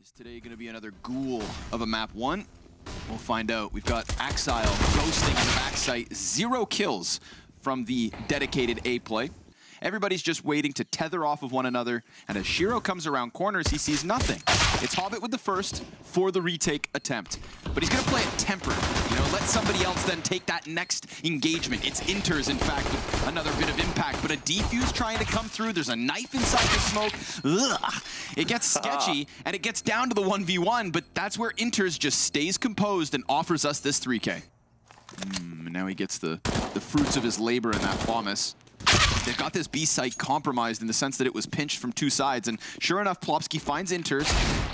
Is today going to be another ghoul of a map 1? We'll find out. We've got Axile ghosting on the backside. 0 kills from the dedicated A play. Everybody's just waiting to tether off of one another, and as Shiro comes around corners, he sees nothing. It's Hobbit with the first for the retake attempt. But he's going to play it tempered. You know, let somebody else then take that next engagement. It's Inters, in fact, with another bit of impact. But a defuse trying to come through. There's a knife inside the smoke. Ugh. It gets sketchy, and it gets down to the 1v1, but that's where Inters just stays composed and offers us this 3K. Now he gets the fruits of his labor in that Thomas. They've got this B site compromised in the sense that it was pinched from 2 sides, and sure enough, Plopsky finds Inters,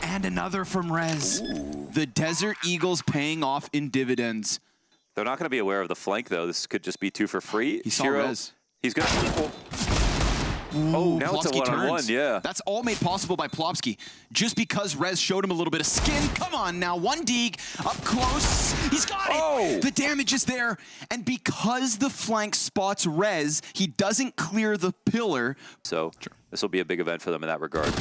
and another from Rez. Ooh. The Desert Eagles paying off in dividends. They're not going to be aware of the flank, though. This could just be 2 for free. He saw Rez. He's going to... Oh, now Plopsky it's a one-on-one, yeah. That's all made possible by Plopsky. Just because Rez showed him a little bit of skin. Come on now, 1 Deeg, up close. He's got it! The damage is there. And because the flank spots Rez, he doesn't clear the pillar. So, this will be a big event for them in that regard.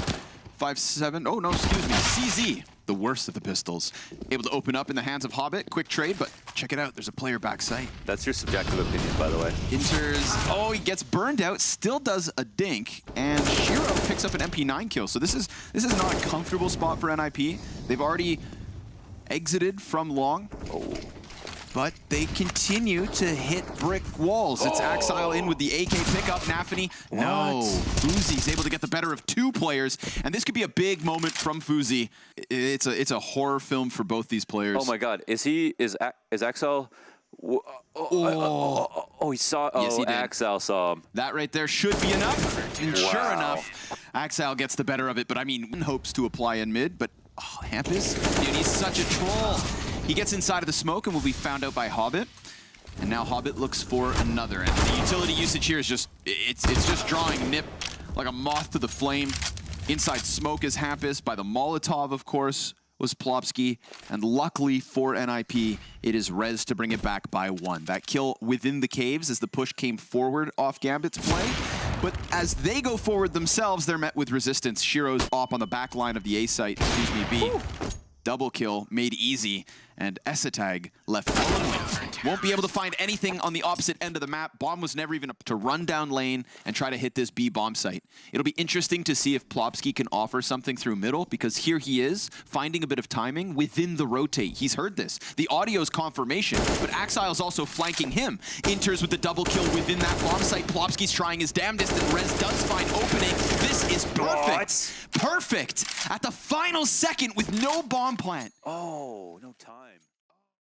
5-7, oh no, excuse me, CZ, the worst of the pistols. Able to open up in the hands of Hobbit, quick trade, but check it out, there's a player backside. That's your subjective opinion, by the way. Inters, oh, he gets burned out, still does a dink, and Shiro picks up an MP9 kill. So this is not a comfortable spot for NIP. They've already exited from long. But they continue to hit brick walls. It's Axile in with the AK pickup. Nafany, no. Fuzi's able to get the better of 2 players, and this could be a big moment from Fuzi. It's a horror film for both these players. Oh my God, is Axile? He saw. Yes, he did. Axile saw him. That right there should be enough. And sure enough, Axile gets the better of it. But I mean, hopes to apply in mid. But Hampus, dude, he's such a troll. He gets inside of the smoke and will be found out by Hobbit. And now Hobbit looks for another. And the utility usage here is just, it's just drawing Nip like a moth to the flame. Inside smoke is Hampus. By the Molotov, of course, was Plopsky. And luckily for NIP, it is Rez to bring it back by 1. That kill within the caves as the push came forward off Gambit's play. But as they go forward themselves, they're met with resistance. Shiro's op on the back line of the A site, excuse me, B. Double kill made easy, and Esatag left alone with. Won't be able to find anything on the opposite end of the map. Bomb was never even up to run down lane and try to hit this B bomb site. It'll be interesting to see if Plopsky can offer something through middle, because here he is, finding a bit of timing within the rotate. He's heard this. The audio's confirmation, but Axile's also flanking him. Inters with the double kill within that bomb site. Plopsky's trying his damnedest, and Rez does find opening. This is perfect. Perfect. At the final second with no bomb plant. Oh, no time.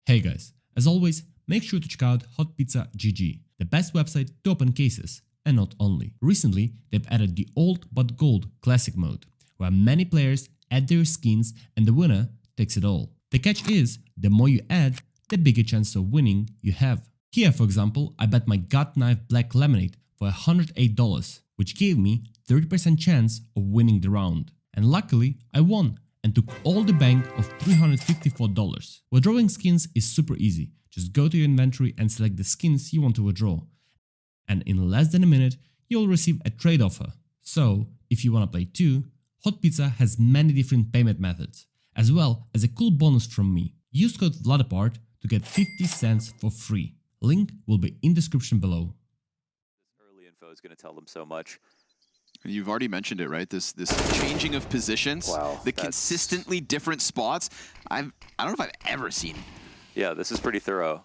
Hey guys, as always, make sure to check out Hot Pizza GG, the best website to open cases, and not only. Recently, they've added the old but gold classic mode, where many players add their skins and the winner takes it all. The catch is, the more you add, the bigger chance of winning you have. Here, for example, I bet my gut knife black lemonade for $108, which gave me 30% chance of winning the round. And luckily, I won and took all the bank of $354. Withdrawing skins is super easy. Just go to your inventory and select the skins you want to withdraw. And in less than a minute, you'll receive a trade offer. So, if you want to play too, Hot Pizza has many different payment methods, as well as a cool bonus from me. Use code vladopard to get 50 cents for free. Link will be in description below. This early info is going to tell them so much. You've already mentioned it, right? This changing of positions, the consistently different spots. I don't know if I've ever seen. Yeah, this is pretty thorough.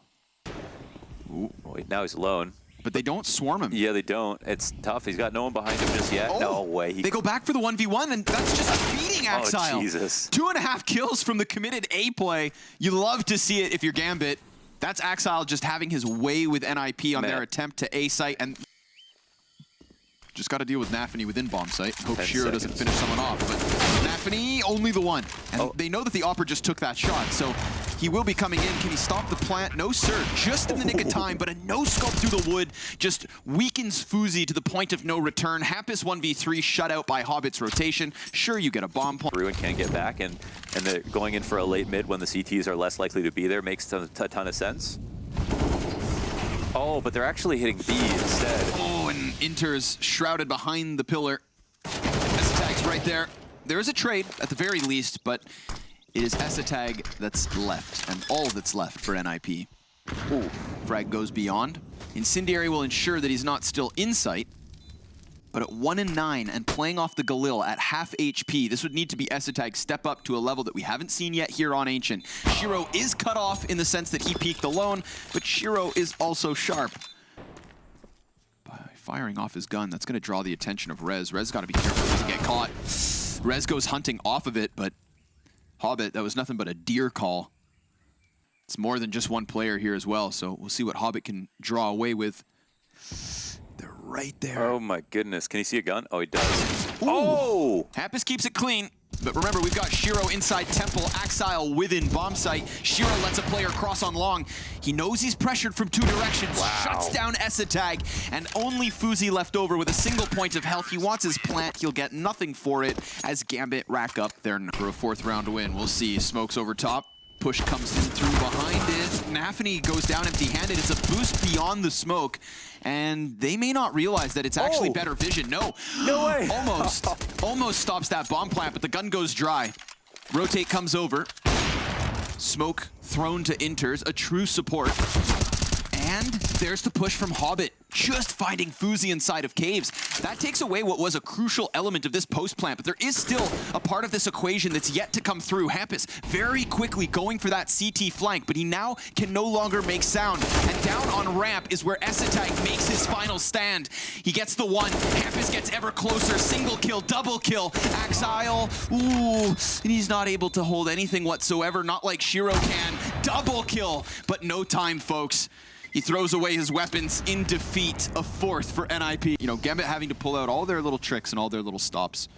Ooh. Wait, now he's alone. But they don't swarm him. Yeah, they don't. It's tough. He's got no one behind him just yet. No way. They go back for the 1v1, and that's just beating Axile. Oh, Jesus. 2.5 kills from the committed A play. You love to see it if you're Gambit. That's Axile just having his way with NIP on their attempt to A site, and just got to deal with Nafany within bomb site. Hope Shiro doesn't finish someone off. But Nafany, only the one. And they know that the Opera just took that shot, so he will be coming in. Can he stop the plant? No, sir. Just in the nick of time, but a no-scope through the wood just weakens Fuzi to the point of no return. Hampus 1v3 shut out by Hobbit's rotation. Sure, you get a bomb plant. Everyone can get back, and they're going in for a late mid when the CTs are less likely to be there makes a ton of sense. Oh, but they're actually hitting B instead. Oh, and Inters shrouded behind the pillar. Esatag's right there. there is a trade at the very least, but it is Esatag that's left, and all that's left for NIP. Ooh, frag goes beyond. Incendiary will ensure that he's not still in sight, but at 1 and 9 and playing off the Galil at half HP, this would need to be Esatag step up to a level that we haven't seen yet here on Ancient. Shiro is cut off in the sense that he peeked alone, but Shiro is also sharp. By firing off his gun, that's going to draw the attention of Rez. Rez got to be careful not to get caught. Rez goes hunting off of it, but Hobbit, that was nothing but a deer call. It's more than just one player here as well, so we'll see what Hobbit can draw away with. They're right there. Oh my goodness. Can he see a gun? Oh, he does. Ooh. Oh! Hampus keeps it clean. But remember, we've got Shiro inside Temple, Axile within bomb site. Shiro lets a player cross on long. He knows he's pressured from 2 directions, shuts down Esatag, and only Fuzi left over with a single point of health. He wants his plant. He'll get nothing for it as Gambit rack up there for a 4th round win. We'll see. Smokes over top. Push comes in through behind it. Nafany goes down empty-handed. It's a boost beyond the smoke. And they may not realize that it's actually better vision. No way. Almost stops that bomb plant, but the gun goes dry. Rotate comes over. Smoke thrown to Inters, a true support. And there's the push from Hobbit, just finding Fuzi inside of caves. That takes away what was a crucial element of this post plant, but there is still a part of this equation that's yet to come through. Hampus very quickly going for that CT flank, but he now can no longer make sound. And down on ramp is where Esatag makes his final stand. He gets the 1, Hampus gets ever closer, single kill, double kill. Axile, ooh, and he's not able to hold anything whatsoever, not like Shiro can. Double kill, but no time, folks. He throws away his weapons in defeat, a 4th for NIP. You know, Gambit having to pull out all their little tricks and all their little stops.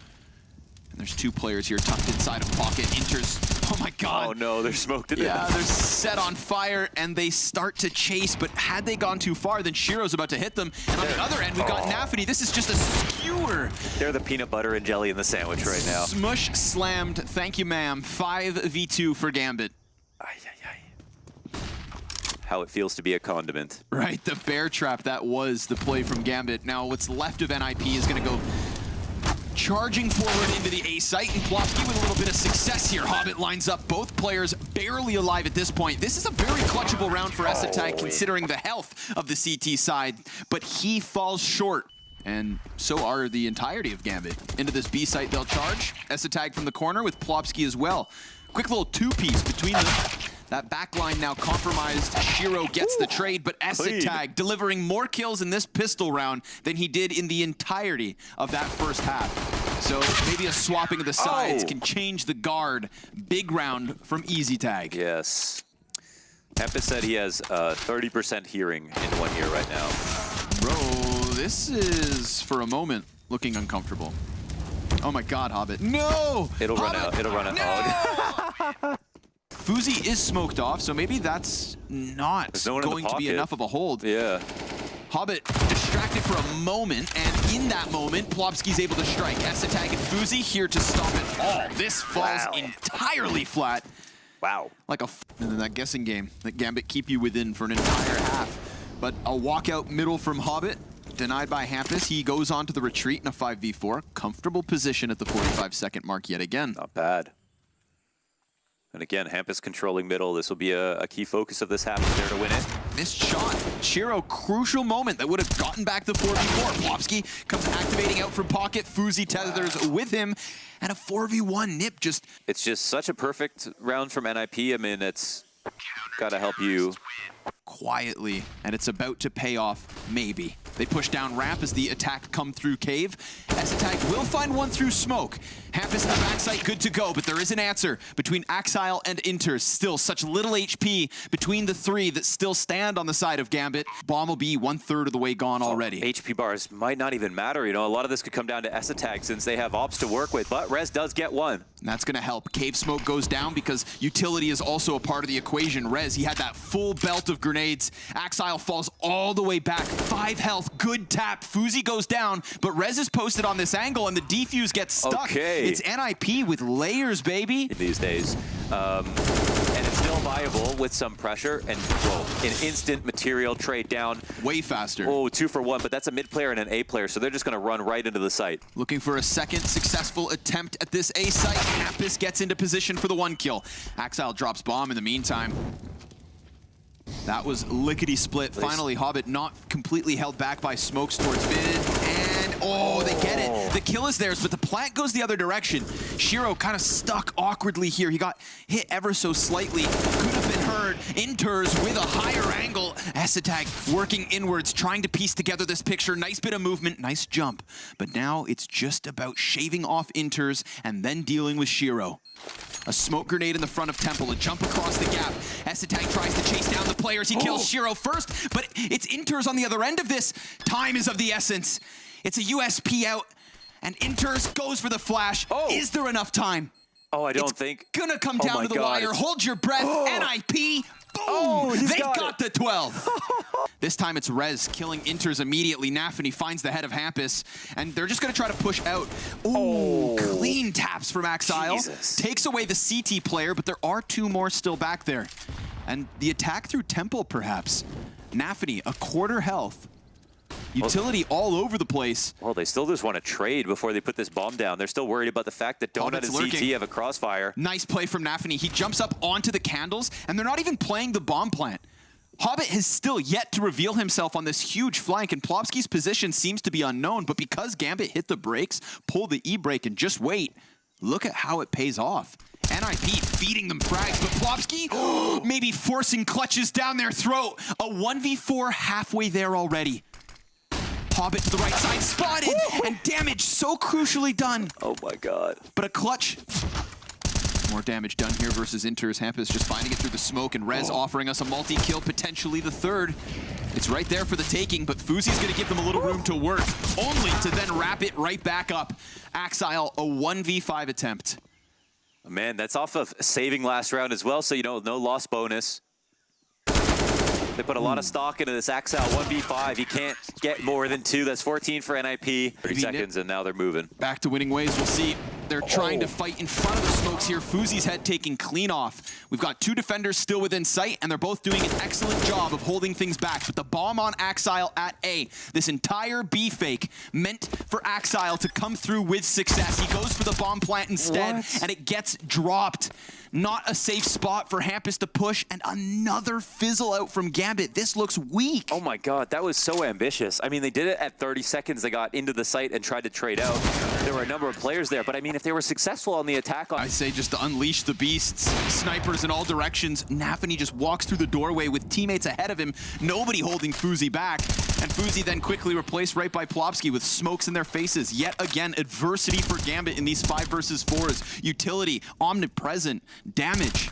And there's 2 players here tucked inside of pocket. Inters, oh my god. Oh no, they're smoked to death. Yeah, they're set on fire and they start to chase, but had they gone too far, then Shiro's about to hit them. And on the other end, we've got Nafany. This is just a skewer. They're the peanut butter and jelly in the sandwich right now. Smush slammed, thank you ma'am. 5v2 for Gambit. How it feels to be a condiment. Right, the bear trap, that was the play from Gambit. Now what's left of NIP is going to go charging forward into the A site, and Plopsky with a little bit of success here. Hobbit lines up, both players barely alive at this point. This is a very clutchable round for Esatag considering the health of the CT side, but he falls short. And so are the entirety of Gambit. Into this B site they'll charge. Esatag from the corner with Plopsky as well. Quick little 2-piece between them. That backline now compromised. Shiro gets the trade, but Esatag delivering more kills in this pistol round than he did in the entirety of that first half. So maybe a swapping of the sides can change the guard. Big round from EasyTag. Yes. Hampus said he has 30% hearing in 1 year right now. Bro, this is, for a moment, looking uncomfortable. Oh my god, Hobbit. No! It'll run out. It'll run out. No! Fuzi is smoked off, so maybe that's not going to be enough of a hold. Yeah. Hobbit distracted for a moment, and in that moment, Plopsky's able to strike. Esatag and Fuzi here to stop it all. This falls entirely flat. Wow. Like a and then that guessing game that Gambit keep you within for an entire half. But a walkout middle from Hobbit, denied by Hampus. He goes on to the retreat in a 5v4. Comfortable position at the 45-second mark yet again. Not bad. And again, Hampus controlling middle. This will be a key focus of this half there to win it. Missed shot. Shiro, crucial moment that would have gotten back the 4v4. Plopsky comes activating out from pocket. Fuzi tethers with him. And a 4v1 nip just... It's just such a perfect round from NIP. I mean, it's got to help you quietly, and it's about to pay off, maybe. They push down ramp as the attack come through cave. Esatag will find one through smoke. Hampus in the backside, good to go, but there is an answer between Axile and Inters. Still such little HP between the 3 that still stand on the side of Gambit. Bomb will be 1/3 of the way gone already. HP bars might not even matter, you know. A lot of this could come down to Esatag since they have ops to work with, but Rez does get one. And that's gonna help. Cave smoke goes down because utility is also a part of the equation. Rez, he had that full belt of grenades. Axile falls all the way back. 5 health, good tap. Fuzi goes down, but Rez is posted on this angle and the defuse gets stuck. Okay. It's NIP with layers, baby. These days. And it's still viable with some pressure and an instant material trade down. Way faster. Oh, 2 for 1, but that's a mid player and an A player, so they're just going to run right into the site. Looking for a second successful attempt at this A site. Hampus gets into position for the 1 kill. Axile drops bomb in the meantime. That was lickety split. Finally, Hobbit not completely held back by smokes towards mid. And oh, they get it. The kill is theirs, but the plant goes the other direction. Shiro kind of stuck awkwardly here. He got hit ever so slightly. Could have been heard. Inters with a higher angle. Esatag working inwards, trying to piece together this picture. Nice bit of movement, nice jump. But now it's just about shaving off Inters and then dealing with Shiro. A smoke grenade in the front of Temple, a jump across the gap. Esatag tries to chase down the players. He kills Shiro first, but it's Inters on the other end of this. Time is of the essence. It's a USP out, and Inters goes for the flash. Is there enough time? Oh, I don't think. Gonna come down to the wire. Hold your breath. NIP. Boom! They got the 12. This time it's Rez killing Inters immediately. Nafany finds the head of Hampus, and they're just gonna try to push out. Clean taps from Axile. Takes away the CT player, but there are 2 more still back there. And the attack through Temple, perhaps. Nafany, a quarter health. Utility all over the place. Well, they still just want to trade before they put this bomb down. They're still worried about the fact that Donut and CT have a crossfire. Nice play from Nafany. He jumps up onto the candles, and they're not even playing the bomb plant. Hobbit has still yet to reveal himself on this huge flank, and Plopsky's position seems to be unknown, but because Gambit hit the brakes, pull the E-brake, and just wait, look at how it pays off. NIP feeding them frags, but Plopsky maybe forcing clutches down their throat. A 1v4 halfway there already. Hobbit to the right side, spotted, and damage so crucially done. Oh my god. But a clutch. More damage done here versus Inters. Hampus just finding it through the smoke, and Rez offering us a multi-kill, potentially the 3rd. It's right there for the taking, but Fuzi's gonna give them a little room to work, only to then wrap it right back up. Axile, a 1v5 attempt. Man, that's off of saving last round as well, so you know, no loss bonus. They put a lot of stock into this Axile 1v5. He can't get more than 2. That's 14 for NIP. 30 seconds, and now they're moving. Back to winning ways. We'll see. They're trying to fight in front of the smokes here. Fuzi's head taking clean off. We've got 2 defenders still within sight, and they're both doing an excellent job of holding things back. But the bomb on Axile at A. This entire B fake meant for Axile to come through with success. He goes for the bomb plant instead, and it gets dropped. Not a safe spot for Hampus to push, and another fizzle out from Gambit. This looks weak. Oh my god, that was so ambitious. I mean, they did it at 30 seconds. They got into the site and tried to trade out. There were a number of players there, but I mean, if they were successful on the attack on... I say just to unleash the beasts. Snipers in all directions. Nafany just walks through the doorway with teammates ahead of him. Nobody holding Fuzi back. And Fuzi then quickly replaced right by Plopsky with smokes in their faces. Yet again, adversity for Gambit in these 5 versus 4s. Utility, omnipresent, damage.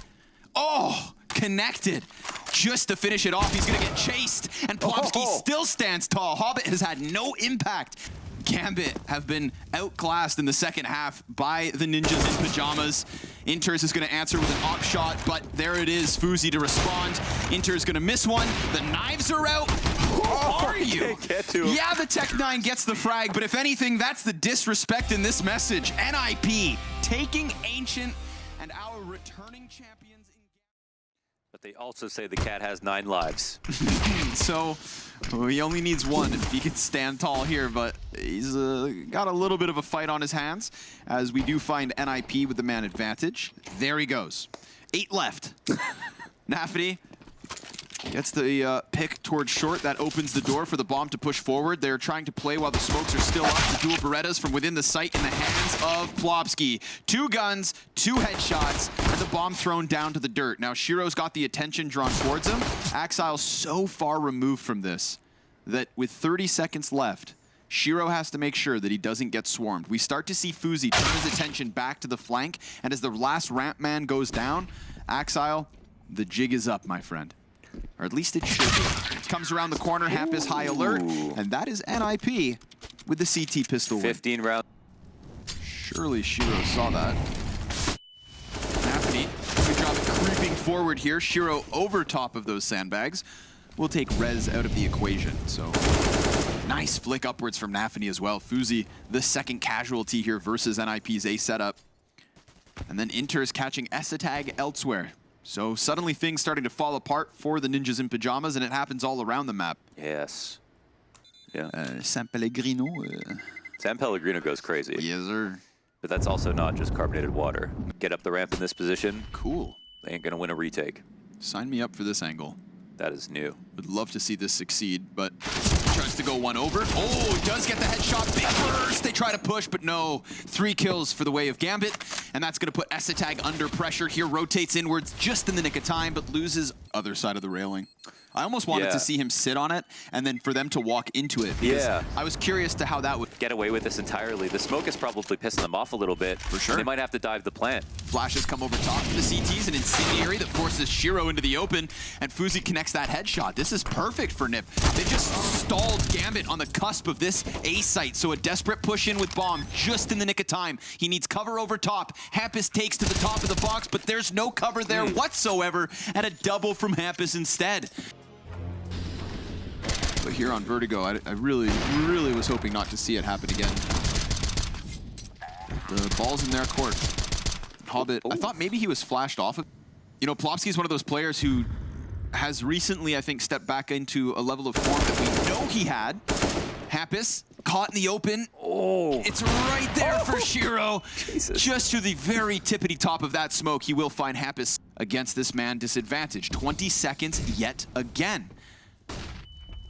Oh, connected. Just to finish it off, he's gonna get chased. And Plopsky still stands tall. Hobbit has had no impact. Gambit have been outclassed in the second half by the ninjas in pajamas. Inters is going to answer with an op shot, but there it is, Fuzi to respond. Inter is going to miss one. The knives are out. Who are you? Can't get to him. Yeah, the Tech 9 gets the frag, but if anything, that's the disrespect in this message. NIP taking Ancient and our returning champions. But they also say the cat has 9 lives. So he only needs 1 if he can stand tall here, but he's got a little bit of a fight on his hands, as we do find NIP with the man advantage. There he goes. 8 left. Nafany gets the pick towards short. That opens the door for the bomb to push forward. They're trying to play while the smokes are still up. The dual Berettas from within the site in the hands of Plopsky. 2 guns, 2 headshots, and the bomb thrown down to the dirt. Now Shiro's got the attention drawn towards him. Axile's so far removed from this that with 30 seconds left, Shiro has to make sure that he doesn't get swarmed. We start to see Fuzi turn his attention back to the flank, and as the last ramp man goes down, Axile, the jig is up, my friend. Or at least it should be. It comes around the corner, Hampus high alert, and that is NIP with the CT pistol 15 rounds. Surely Shiro saw that. Nafany, good job creeping forward here. Shiro over top of those sandbags. We'll take Rez out of the equation, so... Nice flick upwards from Nafany as well. Fuzi, the second casualty here versus NIP's A setup. And then Inter's catching Esatag elsewhere. So suddenly things starting to fall apart for the Ninjas in Pajamas, and it happens all around the map. Yes. Yeah. San Pellegrino. San Pellegrino goes crazy. Yes, sir. But that's also not just carbonated water. Get up the ramp in this position. Cool. They ain't gonna win a retake. Sign me up for this angle. That is new. Would love to see this succeed, but tries to go one over. Oh, does get the headshot. Big burst. They try to push, but no. 3 kills for the way of Gambit, and that's going to put Esatag under pressure here. Rotates inwards just in the nick of time, but loses other side of the railing. I almost wanted to see him sit on it, and then for them to walk into it. Yeah. I was curious to how that would Get away with this entirely. The smoke is probably pissing them off a little bit. For sure. They might have to dive the plant. Flashes come over top of the CTs, an incendiary that forces Shiro into the open, and Fuzi connects that headshot. This is perfect for Nip. They just stalled Gambit on the cusp of this A site, so a desperate push in with bomb just in the nick of time. He needs cover over top. Hampus takes to the top of the box, but there's no cover there whatsoever, and a double from Hampus instead. But here on Vertigo, I really was hoping not to see it happen again. The ball's in their court. Hobbit, I thought maybe he was flashed off. You know, Plopsky is one of those players who has recently, I think, stepped back into a level of form that we know he had. Hampus, caught in the open. Oh, it's right there for Shiro. Jesus. Just to the very tippity top of that smoke, he will find Hampus against this man disadvantage. 20 seconds yet again.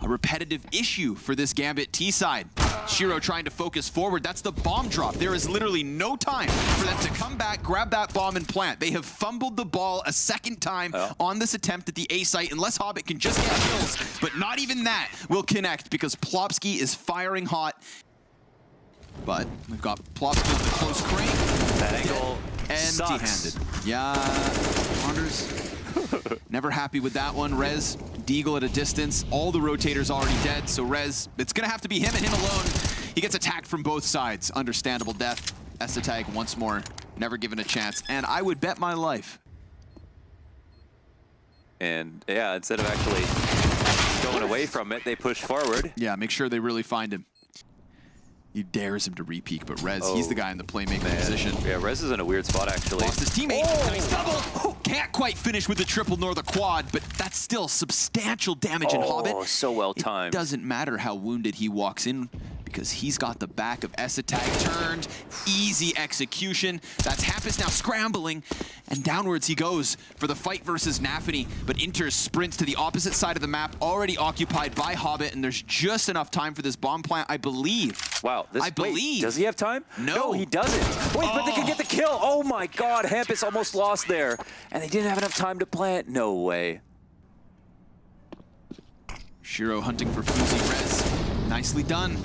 A repetitive issue for this Gambit T side. Shiro trying to focus forward. That's the bomb drop. There is literally no time for them to come back, grab that bomb, and plant. They have fumbled the ball a second time on this attempt at the A site, unless Hobbit can just get kills. But not even that will connect because Plopsky is firing hot. But we've got Plopsky with the close crane. That angle empty-handed. Yeah, Wanders. Never happy with that one. Rez, Deagle at a distance. All the rotators already dead, so Rez, it's gonna have to be him and him alone. He gets attacked from both sides. Understandable death. Esatag once more, never given a chance. And I would bet my life. And yeah, instead of actually going away from it, they push forward. Yeah, make sure they really find him. He dares him to re-peek, but Rez, he's the guy in the playmaking position. Yeah, Rez is in a weird spot, actually. Lost his teammate. Nice double. Can't quite finish with the triple nor the quad, but that's still substantial damage in Hobbit. Oh, so well timed. It doesn't matter how wounded he walks in because he's got the back of Esatag turned. Easy execution. That's Hampus now scrambling, and downwards he goes for the fight versus NaVi, but Inter sprints to the opposite side of the map, already occupied by Hobbit, and there's just enough time for this bomb plant, I believe. Wow. I believe. Does he have time? No. He doesn't. Wait, but they can get the kill. Oh my God, Hampus almost lost there. And they didn't have enough time to plant. No way. Shiro hunting for Fuzi Rez. Nicely done.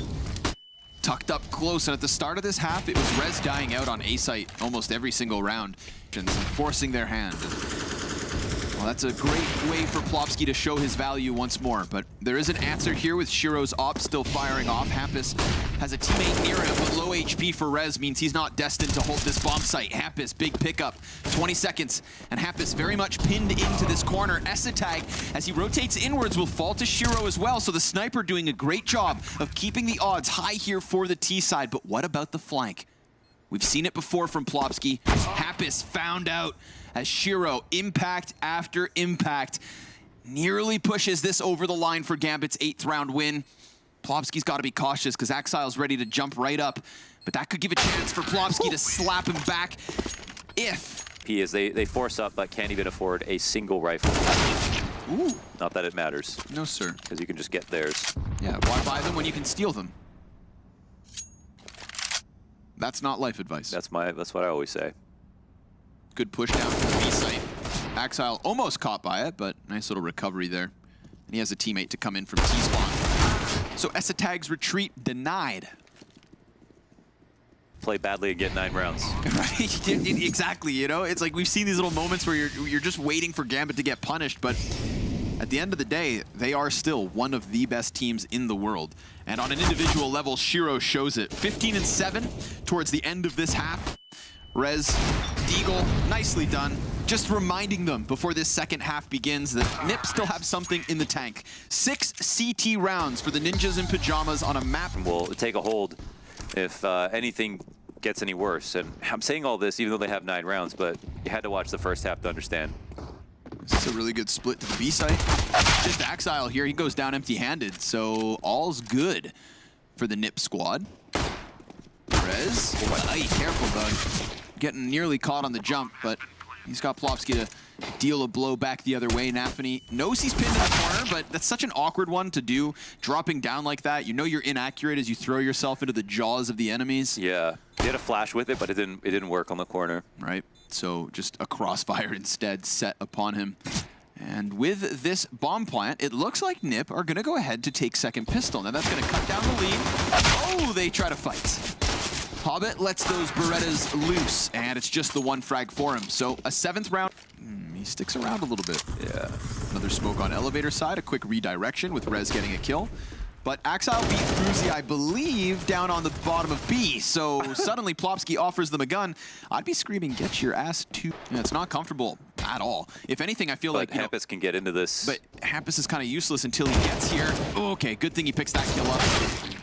Tucked up close, and at the start of this half, it was Rez dying out on A site almost every single round and forcing their hand. Well, that's a great way for Plopsky to show his value once more, but there is an answer here with Shiro's op still firing off. Hampus has a teammate near him, but low HP for Rez means he's not destined to hold this bomb site. Hampus, big pickup, 20 seconds, and Hampus very much pinned into this corner. Esatag, as he rotates inwards, will fall to Shiro as well, so the sniper doing a great job of keeping the odds high here for the T side, but what about the flank? We've seen it before from Plopsky. Hampus found out as Shiro, impact after impact, nearly pushes this over the line for Gambit's 8th round win. Plopsky's got to be cautious because Axile's ready to jump right up, but that could give a chance for Plopsky to slap him back if... He is. They force up, but can't even afford a single rifle. Ooh. Not that it matters. No, sir. Because you can just get theirs. Yeah, why buy them when you can steal them? That's not life advice. That's what I always say. Good push down to the B site. Axile almost caught by it, but nice little recovery there. And he has a teammate to come in from T-spawn. So Esatag's retreat denied. Play badly and get 9 rounds. Right? Exactly, you know? It's like we've seen these little moments where you're just waiting for Gambit to get punished, but at the end of the day, they are still one of the best teams in the world. And on an individual level, Shiro shows it. 15-7 towards the end of this half. Rez, Deagle, nicely done. Just reminding them before this second half begins that Nip still have something in the tank. 6 CT rounds for the Ninjas in Pajamas on a map. Will take a hold if anything gets any worse. And I'm saying all this even though they have 9 rounds, but you had to watch the first half to understand. This is a really good split to the B site. Just Exile here, he goes down empty-handed, so all's good for the NiP squad. Rez, ay, careful, bud. Getting nearly caught on the jump, but he's got Plopsky to deal a blow back the other way. nafany knows he's pinned in the corner, but that's such an awkward one to do. Dropping down like that, you know you're inaccurate as you throw yourself into the jaws of the enemies. Yeah, he had a flash with it, but it didn't work on the corner. Right, so just a crossfire instead set upon him. And with this bomb plant, it looks like NiP are gonna go ahead to take second pistol. Now that's gonna cut down the lead. Oh, they try to fight. Hobbit lets those Berettas loose, and it's just the 1 frag for him. So a 7th round, he sticks around a little bit. Yeah. Another smoke on elevator side, a quick redirection with Rez getting a kill. But Axile beat Fuzi, I believe, down on the bottom of B. So suddenly Plopsky offers them a gun. I'd be screaming, get your ass to... Yeah, it's not comfortable at all. If anything, I feel like... Hampus can get into this. But Hampus is kind of useless until he gets here. Okay, good thing he picks that kill up.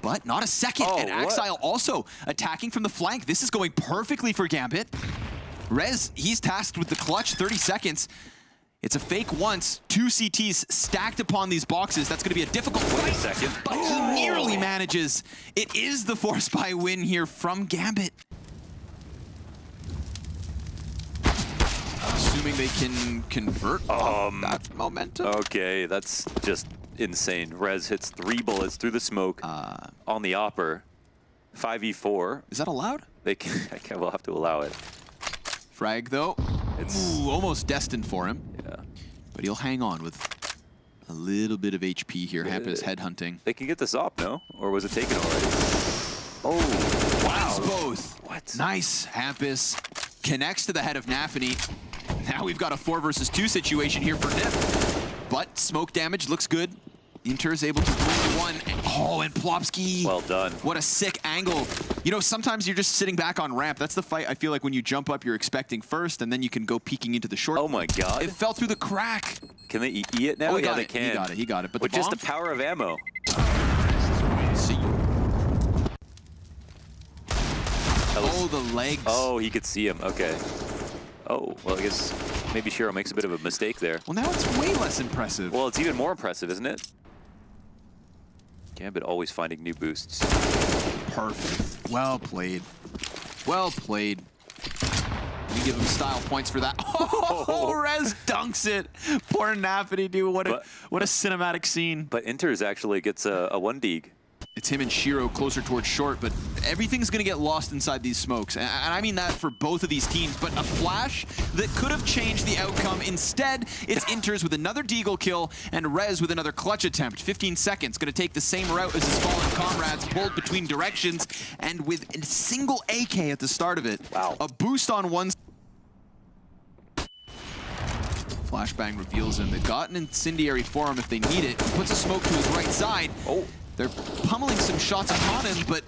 But not a second. Oh, and Axile also attacking from the flank. This is going perfectly for Gambit. Rez, he's tasked with the clutch, 30 seconds. It's a fake once, 2 CTs stacked upon these boxes. That's going to be a difficult fight. Wait a second. But he nearly manages. It is the force buy win here from Gambit. Assuming they can convert that momentum. Okay, that's just insane. Rez hits 3 bullets through the smoke on the opper. 5v4. Is that allowed? We'll have to allow it. Frag though. It's almost destined for him. Yeah. But he'll hang on with a little bit of HP here. Hampus headhunting. They can get this op, no? Or was it taken already? Oh, wow. Both. What? Nice. Hampus connects to the head of nafany. Now we've got a 4 versus 2 situation here for NiP. But smoke damage looks good. Inter is able to bring 1. Oh, and Plopsky. Well done. What a sick angle. You know, sometimes you're just sitting back on ramp. That's the fight I feel like when you jump up, you're expecting first, and then you can go peeking into the short. Oh my god. It fell through the crack. Can they eat it now? Oh, yeah, got they it. can. He got it. But with the just bomb? the power of ammo. See. Oh, the legs. Oh, he could see him. Okay. Oh, well, I guess maybe Shiro makes a bit of a mistake there. Well, now it's way less impressive. Well, it's even more impressive, isn't it? Gambit always finding new boosts. Perfect. Well played. Well played. We give him style points for that. Oh, Rez dunks it. Poor nafany, dude. What a cinematic scene. But Inter's actually gets a 1-deeg. It's him and Shiro closer towards short, but everything's going to get lost inside these smokes. And I mean that for both of these teams, but a flash that could have changed the outcome. Instead, it's Inters with another deagle kill and Rez with another clutch attempt. 15 seconds, going to take the same route as his fallen comrades, pulled between directions, and with a single AK at the start of it. Wow. A boost on one. Flashbang reveals him. They've got an incendiary for him if they need it. He puts a smoke to his right side. Oh. They're pummeling some shots upon him, but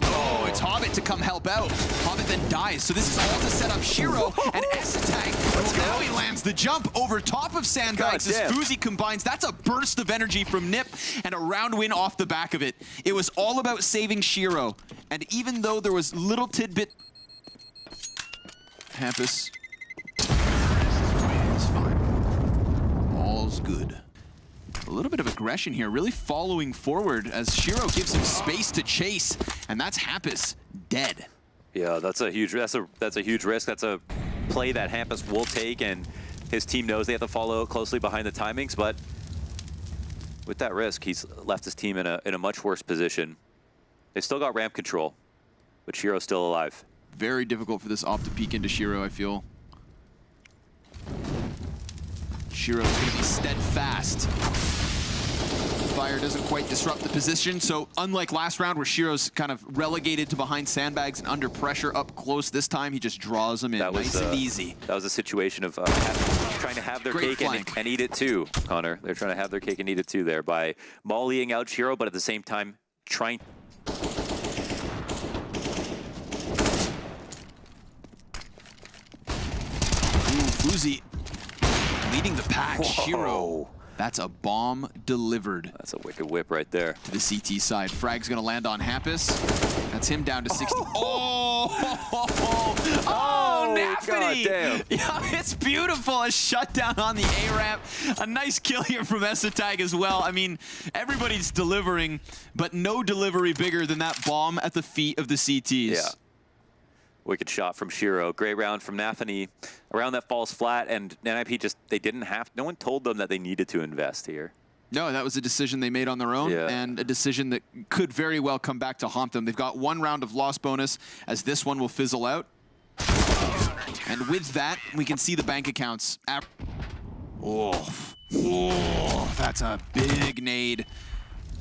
it's Hobbit to come help out. Hobbit then dies, so this is all to set up Shiro and S-Attack. Now he lands the jump over top of Sandbags as Fuzi combines. That's a burst of energy from NiP and a round win off the back of it. It was all about saving Shiro, and even though there was little tidbit... Hampus. It's fine. All's good. A little bit of aggression here, really following forward as Shiro gives him space to chase, and that's Hampus dead. Yeah, that's a huge risk. That's a play that Hampus will take, and his team knows they have to follow closely behind the timings. But with that risk, he's left his team in a much worse position. They've still got ramp control, but Shiro's still alive. Very difficult for this op to peek into Shiro, I feel. Shiro's going to be steadfast. Fire doesn't quite disrupt the position, so unlike last round where Shiro's kind of relegated to behind sandbags and under pressure up close, this time he just draws them in nice and easy. That was a situation of trying to have their cake and eat it too, Connor. They're trying to have their cake and eat it too there by mollying out Shiro, but at the same time trying... Fuzi leading the pack. Whoa. Shiro That's a bomb delivered. That's a wicked whip right there. To the CT side. Frag's gonna land on Hampus. That's him down to 60. Oh, Naffity! Damn. Yeah, it's beautiful. A shutdown on the A-ramp. A nice kill here from Esatag as well. I mean, everybody's delivering, but no delivery bigger than that bomb at the feet of the CTs. Yeah. Wicked shot from Shiro. Great round from Nathany. Around that falls flat, and NIP just, they didn't have, no one told them that they needed to invest here. No, that was a decision they made on their own, and a decision that could very well come back to haunt them. They've got one round of loss bonus, as this one will fizzle out. And with that, we can see the bank accounts. That's a big nade.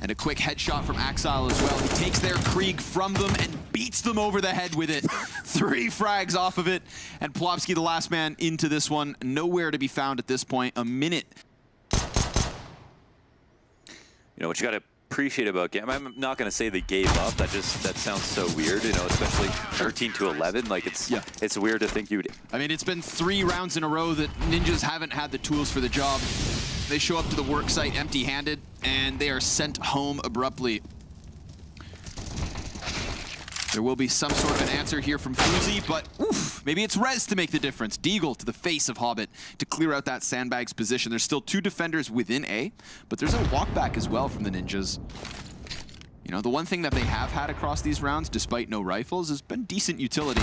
And a quick headshot from Axile as well. He takes their Krieg from them and beats them over the head with it. 3 frags off of it. And Plopsky, the last man into this one. Nowhere to be found at this point. A minute. You know, what you got to appreciate about Gambit, I'm not going to say they gave up. That sounds so weird, you know, especially 13 to 11. Like, it's weird to think you'd... I mean, it's been 3 rounds in a row that Ninjas haven't had the tools for the job. They show up to the work site empty-handed, and they are sent home abruptly. There will be some sort of an answer here from Fuzi, but oof, maybe it's Rez to make the difference. Deagle to the face of Hobbit to clear out that sandbags position. There's still 2 defenders within A, but there's a walkback as well from the Ninjas. You know, the one thing that they have had across these rounds, despite no rifles, has been decent utility.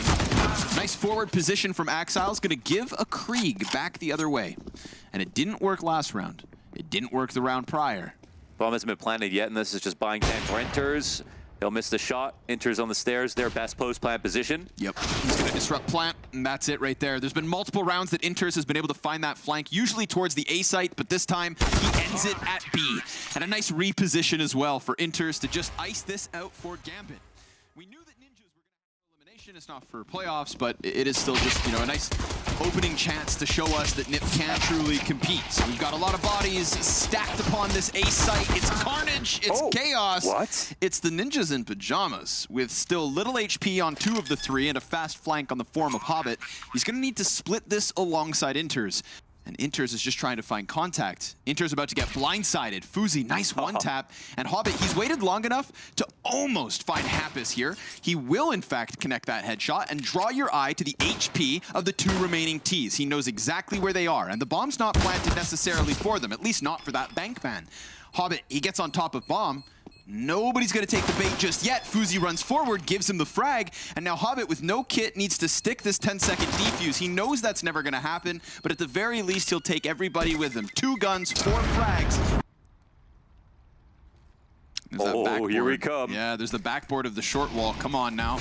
Nice forward position from Axile's gonna give a Krieg back the other way. And it didn't work last round. It didn't work the round prior. Bomb hasn't been planted yet, and this is just buying time for Enters. He'll miss the shot. Enters on the stairs, their best post-plant position. Yep, he's gonna disrupt plant, and that's it right there. There's been multiple rounds that Enters has been able to find that flank, usually towards the A site, but this time he ends it at B. And a nice reposition as well for Enters to just ice this out for Gambit. We knew that Ninjas were gonna have elimination. It's not for playoffs, but it is still just, you know, a nice opening chance to show us that NIP can truly compete. So we've got a lot of bodies stacked upon this A site. It's carnage, it's chaos. What? It's the Ninjas in pajamas with still little HP on 2 of the 3 and a fast flank on the form of Hobbit. He's gonna need to split this alongside Inters. And Inters is just trying to find contact. Inters about to get blindsided. Fuzi, nice one tap. And Hobbit, he's waited long enough to almost find Hampus here. He will, in fact, connect that headshot and draw your eye to the HP of the 2 remaining Ts. He knows exactly where they are, and the bomb's not planted necessarily for them, at least not for that bank man. Hobbit, he gets on top of bomb. Nobody's gonna take the bait just yet. Fuzi runs forward, gives him the frag, and now Hobbit with no kit needs to stick this 10-second defuse. He knows that's never gonna happen, but at the very least, he'll take everybody with him. 2 guns, 4 frags. Oh, here we come. Yeah, there's the backboard of the short wall. Come on now.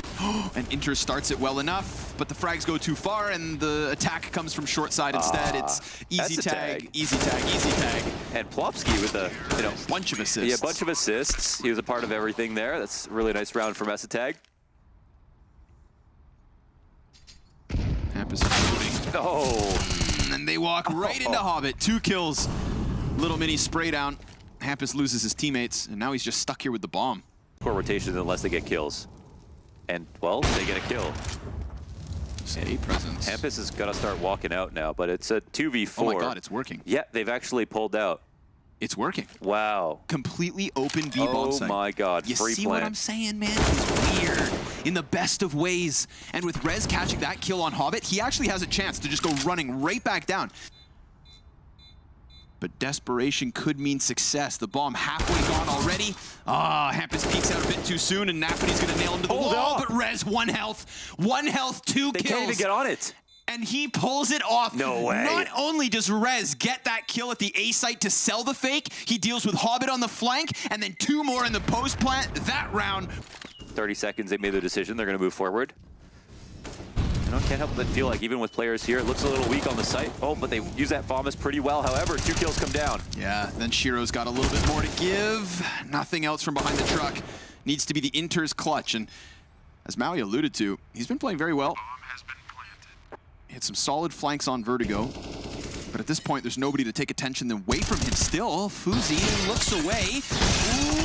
And Inter starts it well enough, but the frags go too far, and the attack comes from short side instead. It's easy tag, easy tag, easy tag. And Plopsky with a bunch of assists. Yeah, bunch of assists. He was a part of everything there. That's a really nice round from Esatag. Hampus is moving. Oh. And they walk right into Hobbit. 2 kills. Little mini spray down. Hampus loses his teammates, and now he's just stuck here with the bomb. Poor rotation unless they get kills. And, well, they get a kill. Steady presence. Hampus has got to start walking out now, but it's a 2v4. Oh my god, it's working. Yeah, they've actually pulled out. It's working. Wow. Completely open B-bomb site. Oh my god, you free see plant. what I'm saying, man? It's weird. In the best of ways. And with Rez catching that kill on Hobbit, he actually has a chance to just go running right back down. But desperation could mean success. The bomb halfway gone already. Hampus peeks out a bit too soon, and Nafity's gonna nail him to the wall. But Rez, 1 health. 1 health, 2 kills. They can't even get on it. And he pulls it off. No way. Not only does Rez get that kill at the A site to sell the fake, he deals with Hobbit on the flank, and then 2 more in the post plant. That round. 30 seconds, they made their decision. They're gonna move forward. Can't help but feel like even with players here, it looks a little weak on the site. Oh, but they use that FAMAS pretty well. However, 2 kills come down. Yeah, then Shiro's got a little bit more to give. Nothing else from behind the truck. Needs to be the Inter's clutch. And as Maui alluded to, he's been playing very well. He had some solid flanks on Vertigo. But at this point, there's nobody to take attention away from him still. Fuzi looks away.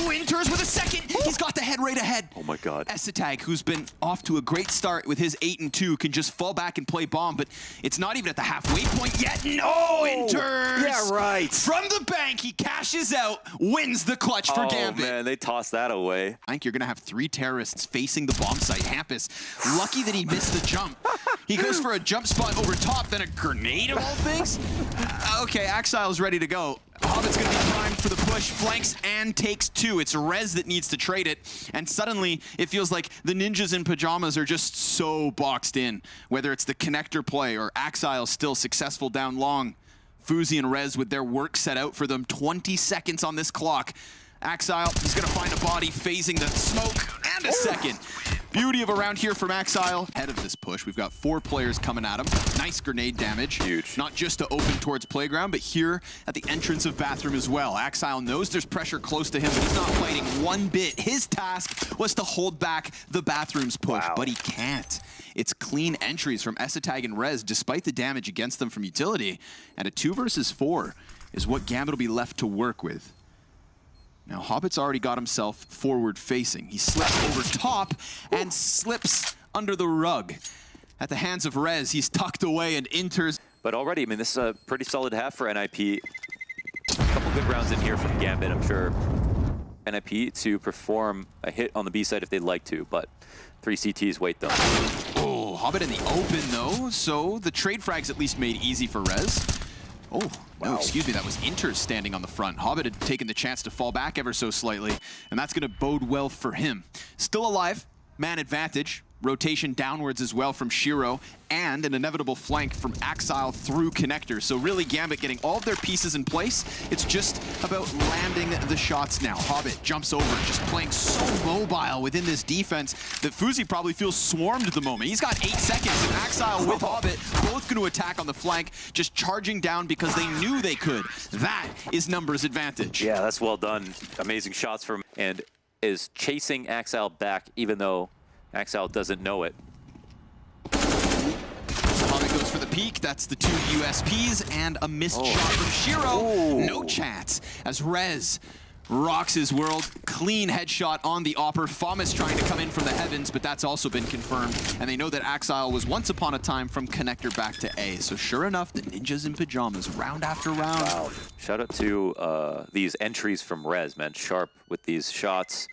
Ooh, Enters with a second. He's got the head right ahead. Oh my god. xantares, who's been off to a great start with his 8-2, can just fall back and play bomb, but it's not even at the halfway point yet. No, Enters! Yeah, right. From the bank, he cashes out, wins the clutch for Gambit. Oh man, they tossed that away. I think you're gonna have 3 terrorists facing the bomb site. Hampus, lucky that he missed the jump. He goes for a jump spot over top, then a grenade of all things? Okay, Axile's ready to go. Hobbit's gonna be primed for the push, flanks and takes 2. It's Rez that needs to trade it, and suddenly it feels like the ninjas in pajamas are just so boxed in. Whether it's the connector play or Axile still successful down long, Fuzi and Rez with their work set out for them. 20 seconds on this clock. Axile, he's gonna find a body phasing the smoke, and a second. Beauty of a round here from Axile. Ahead of this push, we've got 4 players coming at him. Nice grenade damage. Huge. Not just to open towards playground, but here at the entrance of bathroom as well. Axile knows there's pressure close to him, but he's not fighting one bit. His task was to hold back the bathroom's push, but he can't. It's clean entries from xantares and Rez, despite the damage against them from utility. And a 2 versus 4 is what Gambit will be left to work with. Now, Hobbit's already got himself forward-facing. He slips over top and slips under the rug. At the hands of Rez, he's tucked away and enters. But already, I mean, this is a pretty solid half for NIP. A couple good rounds in here from Gambit, I'm sure. NIP to perform a hit on the B side if they'd like to, but 3 CTs wait them. Oh, Hobbit in the open, though, so the trade frag's at least made easy for Rez. Oh, no, excuse me, that was Inter standing on the front. Hobbit had taken the chance to fall back ever so slightly, and that's going to bode well for him. Still alive, man advantage. Rotation downwards as well from Shiro, and an inevitable flank from Axile through connector. So really Gambit getting all of their pieces in place. It's just about landing the shots now. Hobbit jumps over, just playing so mobile within this defense that Fuzi probably feels swarmed at the moment. He's got 8 seconds, and Axile with Hobbit both going to attack on the flank, just charging down because they knew they could. That is numbers advantage. Yeah, that's well done. Amazing shots from, and is chasing Axile back even though Axile doesn't know it. Hobbit goes for the peek. That's the 2 USPs and a missed shot from Shiro. No chance as Rez rocks his world. Clean headshot on the Opper. Famas trying to come in from the heavens, but that's also been confirmed. And they know that Axile was once upon a time from connector back to A. So sure enough, the ninjas in pajamas, round after round. Wow. Shout out to these entries from Rez, man. Sharp with these shots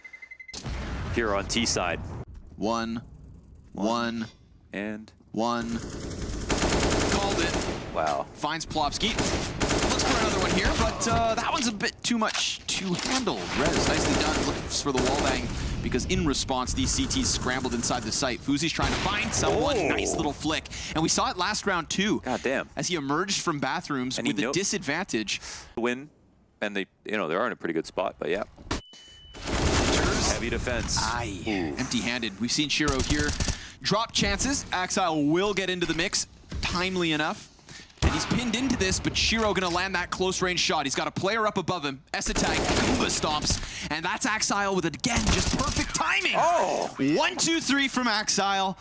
here on T side. One, and one. Called it. Wow. Finds Plopsky. Looks for another one here, but that one's a bit too much to handle. Rez, nicely done. Looks for the wall bang because in response, these CTs scrambled inside the site. Fuzi's trying to find someone. Nice little flick. And we saw it last round too. God damn. As he emerged from bathrooms with a disadvantage. Win, and they, you know, they're in a pretty good spot, but yeah. Heavy defense. Empty-handed. We've seen Shiro here drop chances. Axile will get into the mix timely enough. And he's pinned into this, but Shiro gonna land that close-range shot. He's got a player up above him. xantares, Kuba stomps, and that's Axile with, again, just perfect timing. 1, 2, 3 from Axile.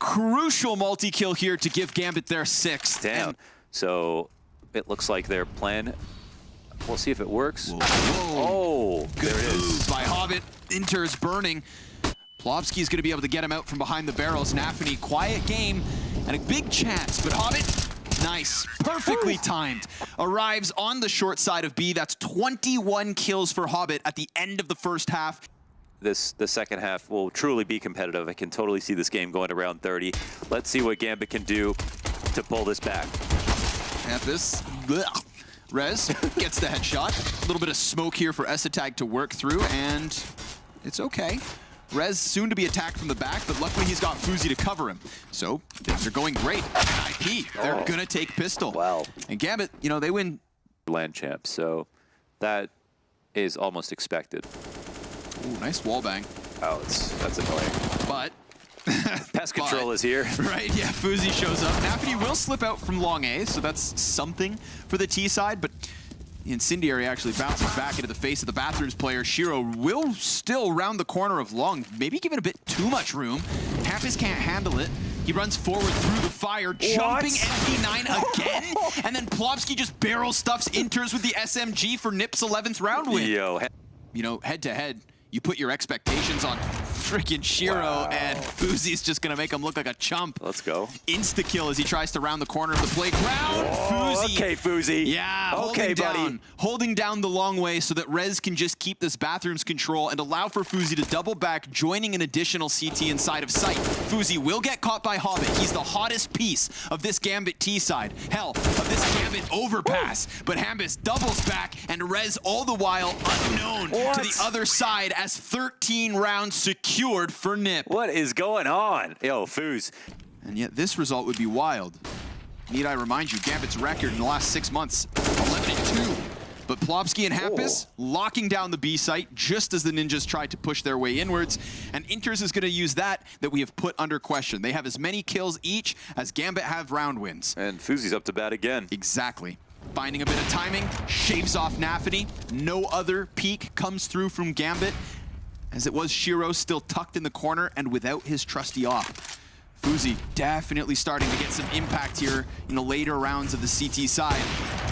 Crucial multi-kill here to give Gambit their 6th. Damn. And so it looks like their plan. We'll see if it works. Oh, good there it move is. by Hobbit. Inter's burning. Plopsky's going to be able to get him out from behind the barrels. NaVi, quiet game and a big chance, but Hobbit, nice, perfectly timed. Arrives on the short side of B. That's 21 kills for Hobbit at the end of the first half. The second half will truly be competitive. I can totally see this game going to round 30. Let's see what Gambit can do to pull this back. At this, Rez gets the headshot. A little bit of smoke here for xantares to work through, and it's okay. Rez soon to be attacked from the back, but luckily he's got Fuzi to cover him. So things are going great. IP, they're gonna take pistol. Wow. And Gambit, you know, they win. Land champ, so that is almost expected. Ooh, nice wall bang. Oh, that's annoying. But pest control is here. Right, yeah, Fuzi shows up. NaVi will slip out from long A, so that's something for the T side, but the Incendiary actually bounces back into the face of the Bathrooms player. Shiro will still round the corner of long, maybe giving a bit too much room. Hampus can't handle it. He runs forward through the fire, jumping MP9 again, and then Plopsky just barrel stuffs Inters with the SMG for Nip's 11th round win. Yo, you know, head to head, you put your expectations on freaking Shiro, and Fuzi's just gonna make him look like a chump. Let's go. Insta kill as he tries to round the corner of the playground. Fuzi. Okay, Fuzi. Yeah, okay, holding down the long way so that Rez can just keep this bathroom's control and allow for Fuzi to double back, joining an additional CT inside of sight. Fuzi will get caught by Hobbit. He's the hottest piece of this Gambit T side. Hell, of this Gambit overpass. But Hambus doubles back, and Rez all the while unknown to the other side as 13 rounds secured for Nip. What is going on? Yo, Fuz. And yet this result would be wild. Need I remind you, Gambit's record in the last 6 months, 11-2. But Plopsky and Hampus locking down the B site just as the Ninjas tried to push their way inwards. And Inters is going to use that we have put under question. They have as many kills each as Gambit have round wins. And Fuzi's up to bat again. Exactly. Finding a bit of timing, shaves off Nafany. No other peek comes through from Gambit, as it was Shiro still tucked in the corner and without his trusty op. Fuzi definitely starting to get some impact here in the later rounds of the CT side.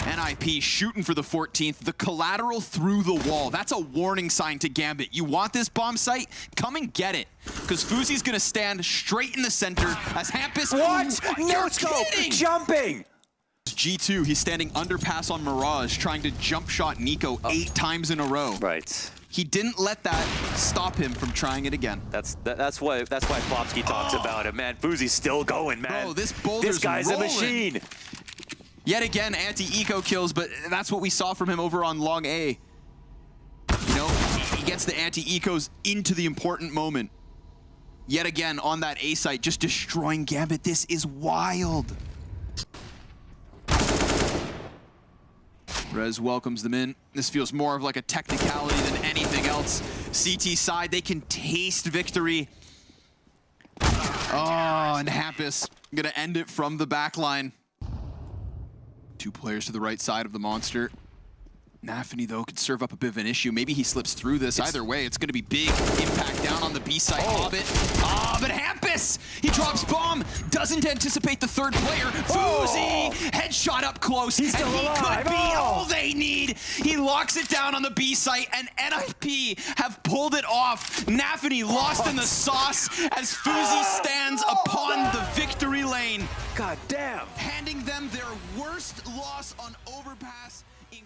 NIP shooting for the 14th, the collateral through the wall. That's a warning sign to Gambit. You want this bomb site? Come and get it. Because Fuzi's gonna stand straight in the center as Hampus— What? You're kidding! Jumping! G2, he's standing underpass on Mirage, trying to jump shot Niko 8 times in a row. Right. He didn't let that stop him from trying it again. That's why Plopsky talks about it, man. Fuzi's still going, man. Bro, this boulder's This guy's rolling. a machine. Yet again, anti-eco kills, but that's what we saw from him over on long A. You know, he gets the anti-ecos into the important moment. Yet again, on that A site, just destroying Gambit. This is wild. Rez welcomes them in. This feels more of like a technicality than anything else. CT side, they can taste victory. Oh, and Hampus gonna end it from the back line. 2 players to the right side of the monster. Nafany, though, could serve up a bit of an issue. Maybe he slips through this. Either way, it's going to be big impact down on the B side. Hobbit. But Hampus! He drops bomb. Doesn't anticipate the third player. Fuzi! Headshot up close. He's still alive. He could be all they need. He locks it down on the B site, and NIP have pulled it off. Nafany lost in the sauce as Fuzi stands upon the victory lane. God damn. Handing them their worst loss on overpass in